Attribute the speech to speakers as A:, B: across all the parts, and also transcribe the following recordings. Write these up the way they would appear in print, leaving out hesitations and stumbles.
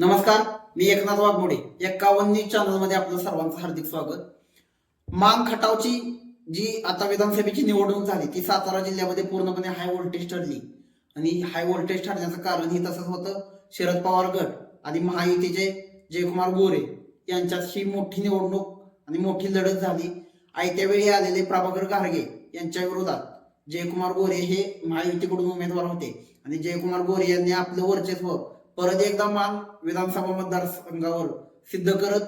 A: नमस्कार, मी एकनाथ वाघमोडे. 51 न्यूज चॅनलमध्ये आपलं सर्वांचं हार्दिक स्वागत. मान खटावची जी आता विधानसभेची निवडणूक झाली ती सातारा जिल्ह्यामध्ये पूर्णपणे हाय व्होल्टेज ठरली. आणि हाय व्होल्टेज ठरण्याचं कारण हे तसंच होतं. शरद पवार गट आणि महायुतीचे जयकुमार गोरे यांच्यात ही मोठी निवडणूक आणि मोठी लढत झाली. आयत्या वेळी आलेले प्रभाकर घारगे यांच्या विरोधात जयकुमार गोरे हे महायुतीकडून उमेदवार होते आणि जयकुमार गोरे यांनी आपलं वर्चस्व परत एकदा मान विधानसभा मतदारसंघावर सिद्ध करत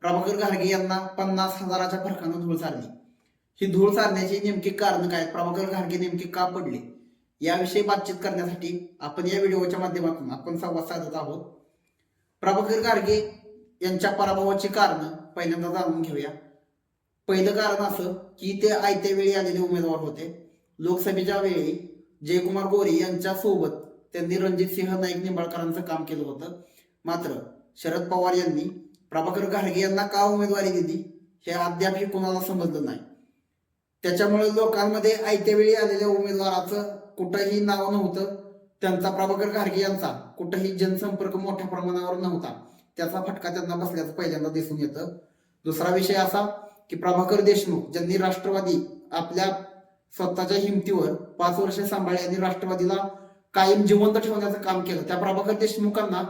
A: प्रभाकर घारगे यांना 50,000च्या फरकानं धूळ सारली. ही धूळ सारण्याची नेमकी कारण काय, प्रभाकर घारगे नेमके का पडले, याविषयी बातचीत करण्यासाठी आपण या व्हिडिओच्या माध्यमातून आपण संवाद साधत आहोत. प्रभाकर घारगे यांच्या पराभवाची कारण पहिल्यांदा जाणून घेऊया. पहिलं कारण असं की ते आयत्या वेळी आलेले उमेदवार होते. लोकसभेच्या वेळी जयकुमार गोरे यांच्या सोबत त्यांनी रणजितसिंह नाईक निंबाळकरांचं काम केलं होतं. मात्र शरद पवार यांनी प्रभाकर घारगे यांना का उमेदवारी दिली हे अद्यापही कोणाला समजलं नाही. त्याच्यामुळे लोकांमध्ये आयत्या वेळी आलेल्या उमेदवाराचं कुठंही नाव नव्हतं. त्यांचा प्रभाकर घारगे यांचा कुठंही जनसंपर्क मोठ्या प्रमाणावर नव्हता. त्याचा फटका त्यांना बसल्याचं पहिल्यांदा दिसून येतं. दुसरा विषय असा की प्रभाकर देशमुख ज्यांनी राष्ट्रवादी आपल्या स्वतःच्या हिमतीवर 5 वर्ष सांभाळली आणि राष्ट्रवादीला कायम जिवंत ठेवण्याचं काम केलं, त्या प्रभाकर देशमुखांना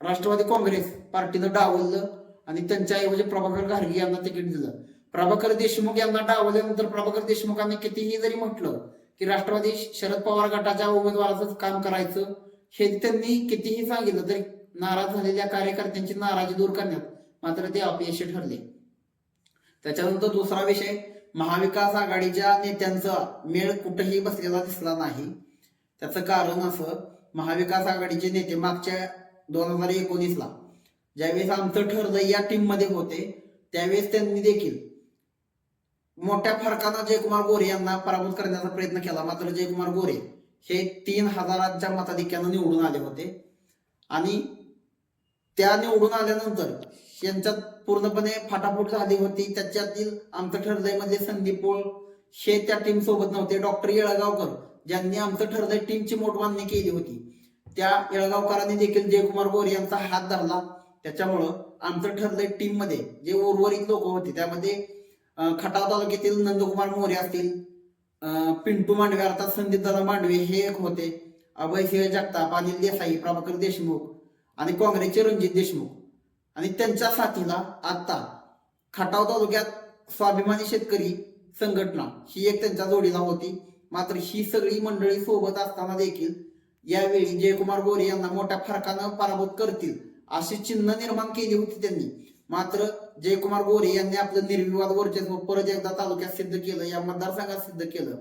A: राष्ट्रवादी काँग्रेस पार्टीनं डावललं आणि त्यांच्याऐवजी प्रभाकर घारगे यांना तिकीट दिलं. प्रभाकर देशमुख यांना डावल्यानंतर प्रभाकर देशमुखांनी कितीही जरी म्हटलं की राष्ट्रवादी शरद पवार गटाच्या उमेदवाराचं काम करायचं, हे त्यांनी कितीही सांगितलं तरी नाराज झालेल्या कार्यकर्त्यांची नाराजी दूर करण्यात मात्र ते अपयशी ठरले. त्याच्यानंतर दुसरा विषय, महाविकास आघाडीच्या नेत्यांचा मेळ कुठेही बसलेला दिसला नाही. त्याचं कारण असं, महाविकास आघाडीचे नेते मागच्या 2019ला ज्यावेळेस आमचं ठरलं या टीम मध्ये होते त्यावेळेस त्यांनी देखील मोठ्या फरकानं जयकुमार गोरे यांना पराभूत करण्याचा प्रयत्न केला. मात्र जयकुमार गोरे हे 3,000च्या मताधिक्यानं निवडून आले होते आणि त्या निवडून आल्यानंतर यांच्यात पूर्णपणे फाटाफूट झाली होती. त्याच्यातील आमचं ठरलंय मध्ये संदीप पोळ हे त्या टीम सोबत नव्हते. डॉक्टर येळगावकर ज्यांनी आमचं ठरलंय टीमची मोठबांधणी केली होती, त्या येळगावकरांनी देखील जयकुमार गोरे यांचा हात धरला. त्याच्यामुळं आमचं ठरलंय टीम मध्ये जे उर्वरित लोक होते त्यामध्ये खटाव तालुक्यातील नंदकुमार मोरे असतील, पिंटू मांडवे अर्थात संदीप दादा मांडवे हे एक होते, अभयसिंह जगताप, अनिल देसाई, प्रभाकर देशमुख आणि काँग्रेसचे रणजित देशमुख आणि त्यांच्या साथीला आता खटाव तालुक्यात स्वाभिमानी शेतकरी संघटना ही एक त्यांच्या जोडीला होती. मात्र ही सगळी मंडळी सोबत असताना देखील यावेळी जयकुमार गोरे यांना मोठ्या फरकानं पराभूत करतील अशी चिन्ह निर्माण केली होती त्यांनी. मात्र जयकुमार गोरे यांनी आपलं निर्विवाद वर्चस्व परत एकदा तालुक्यात सिद्ध केलं, या मतदारसंघात सिद्ध केलं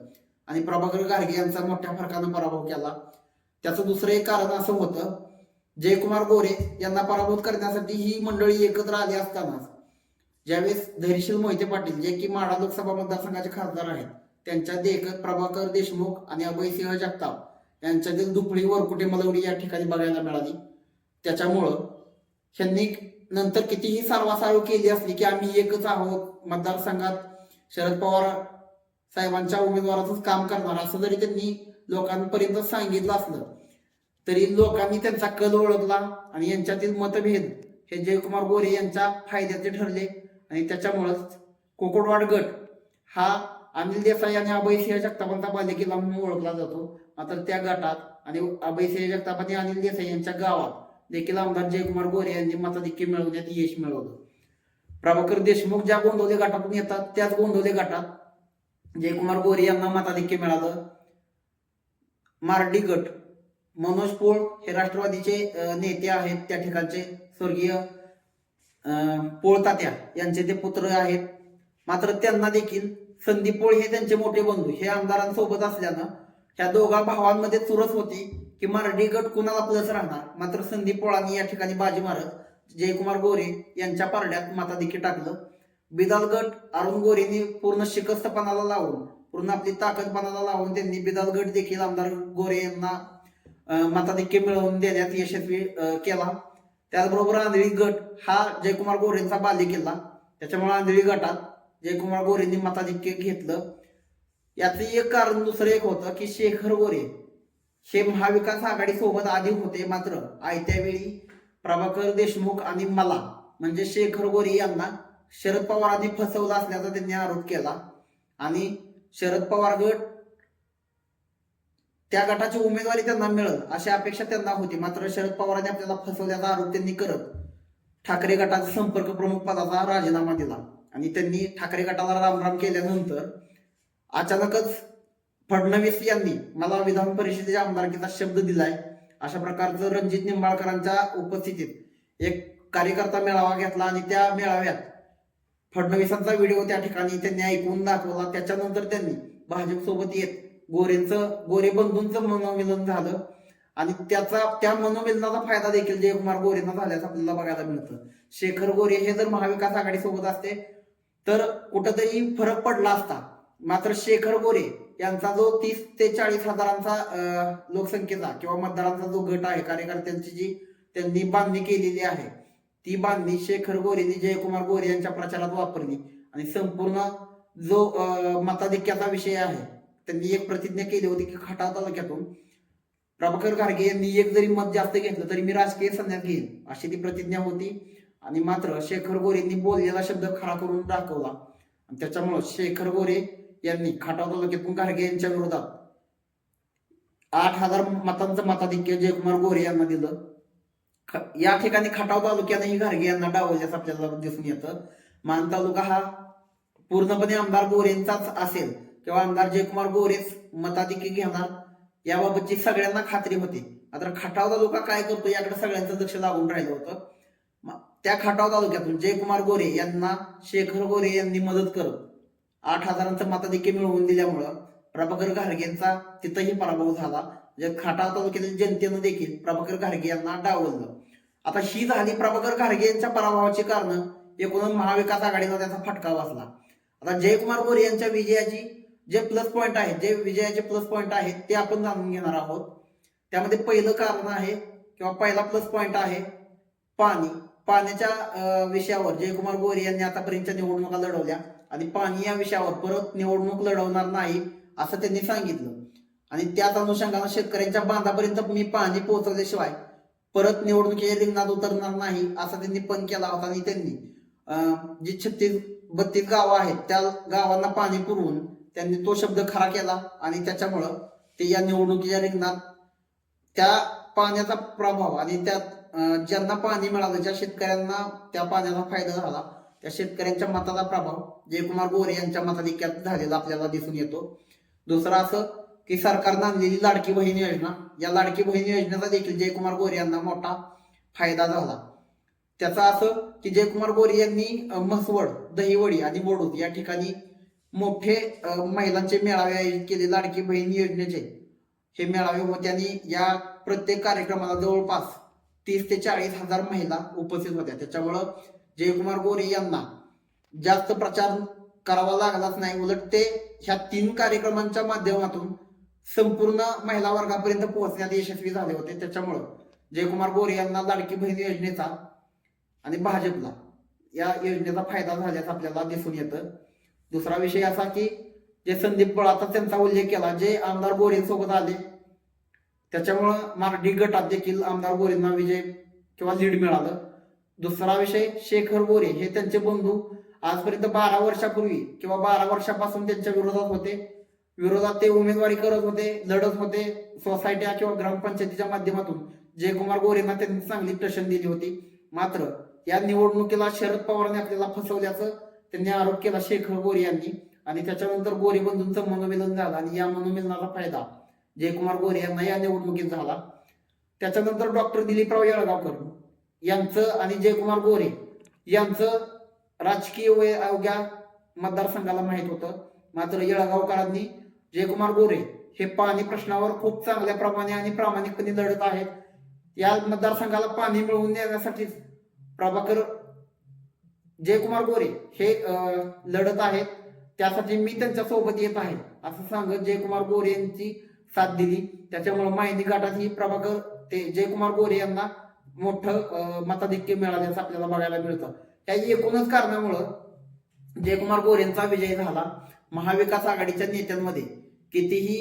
A: आणि प्रभाकर घारगे यांचा मोठ्या फरकानं पराभव केला. त्याचं दुसरं एक कारण असं होतं, जयकुमार गोरे यांना पराभूत करण्यासाठी ही मंडळी एकत्र आली असताना ज्यावेळेस धैर्यशील मोहिते पाटील जे की माढा लोकसभा मतदारसंघाचे खासदार आहेत त्यांच्या देखत प्रभाकर देशमुख आणि अभयसिंह जगताप यांच्यातील दुपळी वरकुटे मलवडी या ठिकाणी बघायला मिळाली. त्याच्यामुळं त्यांनी नंतर कितीही सारवासारव केली असली की आम्ही एकच आहोत मतदारसंघात, शरद पवार साहेबांच्या उमेदवाराचंच काम करणार असं जरी त्यांनी लोकांपर्यंत सांगितलं असलं तरी लोकांनी त्यांचा कल ओळखला आणि यांच्यातील मतभेद हे जयकुमार गोरे यांच्या फायद्याचे ठरले आणि त्याच्यामुळंच कोकडवाड गट हा अनिल देसाई आणि अभयसिंह जगतापांचा बालेकिल्ला म्हणून ओळखला जातो. मात्र त्या गटात आणि अभयसिंह जगताप आणि अनिल देसाई यांच्या गावात देखील आमदार जयकुमार गोरे यांनी मताधिक्य मिळवण्यात यश मिळवलं. प्रभाकर देशमुख ज्या गोंदवले गटातून येतात त्याच गोंदवले गटात जयकुमार गोरे यांना मताधिक्य मिळालं. मार्डी गट, मनोज पोळ हे राष्ट्रवादीचे नेते आहेत, त्या ठिकाणचे स्वर्गीय पोळ तात्या यांचे ते पुत्र आहेत. मात्र त्यांना देखील संदीप पोळ हे त्यांचे मोठे बंधू हे आमदारांसोबत असल्यानं ह्या दोघा भावांमध्ये चुरस होती की मार्डी गट कुणाला प्लस राहणार. मात्र संदीप पोळांनी या ठिकाणी बाजी मारत जयकुमार गोरे यांच्या पारड्यात मताधिक्य टाकलं. बिदाल गट अरुण गोरेंनी पूर्ण शिकस्तपणाला लावून, पूर्ण आपली ताकदपणाला लावून त्यांनी बिदाल गट देखील आमदार गोरे यांना मताधिक्य मिळवून देण्यात यशस्वी केला. त्याचबरोबर आंधळी गट हा जयकुमार गोरेंचा बालेकिल्ला, त्याच्यामुळे आंधळी गटात जयकुमार गोरेंनी मताधिक्य घेतलं. याचं एक कारण दुसरं एक होतं की शेखर गोरे हे महाविकास आघाडी सोबत आधी होते, मात्र आयत्या वेळी प्रभाकर देशमुख आणि मला म्हणजे शेखर गोरे यांना शरद पवारांनी फसवलं असल्याचा त्यांनी आरोप केला आणि शरद पवार गट त्या गटाची उमेदवारी त्यांना मिळेल अशी अपेक्षा त्यांना होती. मात्र शरद पवारांनी आपल्याला फसवल्याचा आरोप त्यांनी करत ठाकरे गटाचा संपर्क प्रमुख पदाचा राजीनामा दिला आणि त्यांनी ठाकरे गटाला रामराम केल्यानंतर अचानकच फडणवीस यांनी मला विधान परिषदेच्या आमदारकीचा शब्द दिलाय अशा प्रकारचं रणजित निंबाळकरांच्या उपस्थितीत एक कार्यकर्ता मेळावा घेतला आणि त्या मेळाव्यात फडणवीसांचा व्हिडिओ त्या ठिकाणी त्यांनी ऐकून दाखवला. त्याच्यानंतर त्यांनी भाजप सोबत येत गोरे बंधूंचं मनोमिलन झालं आणि त्या मनोमिलनाचा फायदा देखील जयकुमार गोरेंना झाल्याचं आपल्याला बघायला मिळतं. शेखर गोरे हे जर महाविकास आघाडी सोबत असते तर कुठंतरी फरक पडला असता. मात्र शेखर गोरे यांचा जो 30 ते 40 हजारांचा लोकसंख्येचा किंवा मतदारांचा जो गट आहे, कार्यकर्त्यांची जी त्यांनी बांधणी केलेली आहे, ती बांधणी शेखर गोरेंनी जयकुमार गोरे यांच्या प्रचारात वापरली आणि संपूर्ण जो मताधिक्याचा विषय आहे त्यांनी एक प्रतिज्ञा केली होती की खटाव तालुक्यातून प्रभाकर घारगे यांनी एक जरी मत जास्त घेतलं तरी मी राजकीय संन्यास घेईन अशी ती प्रतिज्ञा होती. आणि मात्र शेखर गोरेंनी बोललेला शब्द खरा करून दाखवला आणि त्याच्यामुळे शेखर गोरे यांनी खटाव तालुक्यातून घारगे यांच्या विरोधात 8,000 मतांचं मताधिक्य जयकुमार गोरे यांना दिलं. या ठिकाणी खटाव तालुक्यानेही घारगे यांना डावलल्यास आपल्याला दिसून येतं. मान तालुका हा पूर्णपणे आमदार गोरेंचाच असेल किंवा आमदार जयकुमार गोरेच मताधिक्य घेणार याबाबतची सगळ्यांना खात्री होती. मात्र खटाव तालुका काय करतो याकडे सगळ्यांचं लक्ष लागून राहिलं होतं. त्या खटाव तालुक्यातून जयकुमार गोरे यांना शेखर गोरे यांनी मदत करत 8,000चं मताधिक्य मिळवून दिल्यामुळं प्रभाकर घारगेंचा तिथंही पराभव झाला. खटाव तालुक्यातील जनतेनं देखील प्रभाकर घारगे यांना डावललं. आता ही झाली प्रभाकर घारगे यांच्या पराभवाची कारण. एकूणच महाविकास आघाडीला त्याचा फटका बसला. आता जयकुमार गोरे यांच्या विजयाची जे प्लस पॉईंट आहेत, जे विजयाचे प्लस पॉईंट आहेत ते आपण जाणून घेणार आहोत. त्यामध्ये पहिलं कारण आहे किंवा पहिला प्लस पॉईंट आहे पाण्याच्या विषयावर जयकुमार गोरे यांनी आतापर्यंतच्या निवडणुका लढवल्या आणि पाणी या विषयावर परत निवडणूक लढवणार नाही असं त्यांनी सांगितलं आणि त्याच अनुषंगाने शेतकऱ्यांच्या बांधापर्यंत मी पाणी पोहोचवल्याशिवाय परत निवडणुकीच्या रिंगणात उतरणार नाही असं त्यांनी पण केला होता. आणि त्यांनी जी 36-32 गावं आहेत त्या गावांना पाणी पुरवून त्यांनी तो शब्द खरा केला आणि त्याच्यामुळं ते या निवडणुकीच्या रिंगणात त्या पाण्याचा प्रभाव आणि त्यात ज्यांना पाणी मिळालं, ज्या शेतकऱ्यांना त्या पाण्याचा फायदा झाला, त्या शेतकऱ्यांच्या मताचा प्रभाव जयकुमार गोरे यांच्या मताधिक्यात झालेला आपल्याला दिसून येतो. दुसरं असं की सरकारनं आणलेली लाडकी बहीण योजना, या लाडकी बहीण योजनेचा देखील जयकुमार गोरे यांना मोठा फायदा झाला. त्याचं असं की जयकुमार गोरे यांनी म्हसवड, दहिवडी आणि बोडूत या ठिकाणी मोठे महिलांचे मेळावे आयोजित केले. लाडकी बहीण योजनेचे हे मेळावे होते आणि या प्रत्येक कार्यक्रमाला जवळपास 30 ते 40 हजार महिला उपस्थित होत्या. त्याच्यामुळं जयकुमार गोरे यांना जास्त प्रचार करावा लागलाच नाही. उलट ते ह्या 3 कार्यक्रमांच्या माध्यमातून संपूर्ण महिला वर्गापर्यंत पोहोचण्यात यशस्वी झाले होते. त्याच्यामुळं जयकुमार गोरे यांना लाडकी बहीण योजनेचा आणि भाजपला या योजनेचा फायदा झाल्याचं आपल्याला दिसून येतं. दुसरा विषय असा की जे संदीप बळाचा त्यांचा उल्लेख केला, जे आमदार गोरेंसोबत आले त्याच्यामुळं मार्डी गटात देखील आमदार गोरेंना विजय किंवा लीड मिळालं. दुसरा विषय शेखर गोरे हे त्यांचे बंधू आजपर्यंत 12 वर्षापूर्वी किंवा 12 वर्षापासून त्यांच्या विरोधात ते उमेदवारी करत होते, लढत होते. सोसायट्या किंवा ग्रामपंचायतीच्या माध्यमातून जयकुमार गोरेंना त्यांनी चांगली टशन दिली होती. मात्र या निवडणुकीला शरद पवारांनी आपल्याला फसवल्याचं त्यांनी आरोप केला शेखर गोरे यांनी आणि त्याच्यानंतर गोरे बंधूंचं मनोमिलन झालं आणि या मनोमिलनाचा फायदा जयकुमार गोरे यांना या निवडणुकीत झाला. त्याच्यानंतर डॉक्टर दिलीपराव येळगावकर यांचं आणि जयकुमार गोरे यांचं राजकीय वय अवघ्या मतदारसंघाला माहीत होतं. मात्र येळगावकरांनी जयकुमार गोरे हे पाणी प्रश्नावर खूप चांगल्या प्रमाणे आणि प्रामाणिकपणे लढत आहेत. या मतदारसंघाला पाणी मिळवून देण्यासाठी जयकुमार गोरे हे लढत आहेत, त्यासाठी मी त्यांच्या सोबत येत आहे असं सांगत जयकुमार गोरे यांची साथ दिली. त्याच्यामुळे मायनी घाटात ही जयकुमार गोरे यांना मोठं मताधिक्य मिळाल्याचं आपल्याला बघायला मिळतं. त्या एकूणच कारणामुळं जयकुमार गोरेंचा विजय झाला. महाविकास आघाडीच्या नेत्यांमध्ये कितीही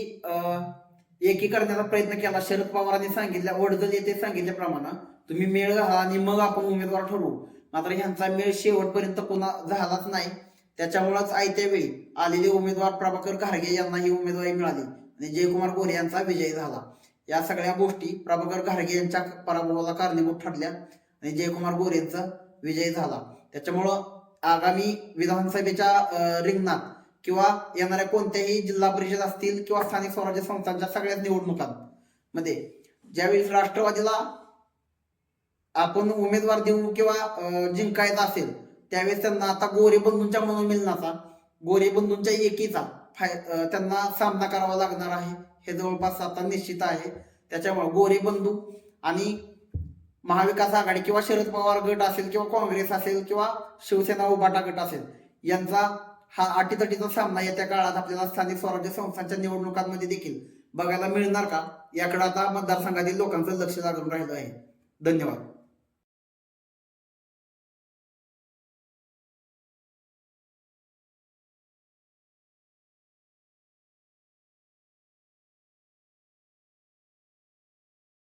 A: एकी करण्याचा प्रयत्न केला, शरद पवारांनी सांगितल्या, वडजल येथे सांगितल्याप्रमाणे तुम्ही मेळ घाला आणि मग आपण उमेदवार ठरवू. मात्र ह्यांचा मेळ शेवटपर्यंत पुन्हा झालाच नाही. त्याच्यामुळेच आयत्या वेळी आलेले उमेदवार प्रभाकर घारगे यांना ही उमेदवारी मिळाली आणि जयकुमार गोरे यांचा विजय झाला. या सगळ्या गोष्टी प्रभाकर घारगे यांच्या पराभवाला कारणीभूत ठरल्या आणि जयकुमार गोरे यांचा विजय झाला. त्याच्यामुळं आगामी विधानसभेच्या रिंगणात किंवा येणाऱ्या कोणत्याही जिल्हा परिषद असतील किंवा स्थानिक स्वराज्य संस्थांच्या सगळ्याच निवडणुकांमध्ये ज्यावेळी राष्ट्रवादीला आपण उमेदवार देऊ किंवा जिंकायचा असेल त्यावेळेस त्यांना आता गोरे बंधूंच्या मनोमिलनाचा, गोरे बंधूंच्या एकीचा त्यांना सामना करावा लागणार आहे. हे जवळपास आता निश्चित आहे. त्याच्यामुळे गोरे बंधू आणि महाविकास आघाडी किंवा शरद पवार गट असेल किंवा काँग्रेस असेल किंवा शिवसेना उभाटा गट असेल यांचा हा अटीतटीचा सामना येत्या काळात आपल्याला स्थानिक स्वराज्य संस्थांच्या निवडणुकांमध्ये देखील बघायला मिळणार का, याकडे आता मतदारसंघातील लोकांचं लक्ष लागून राहिलं आहे. धन्यवाद.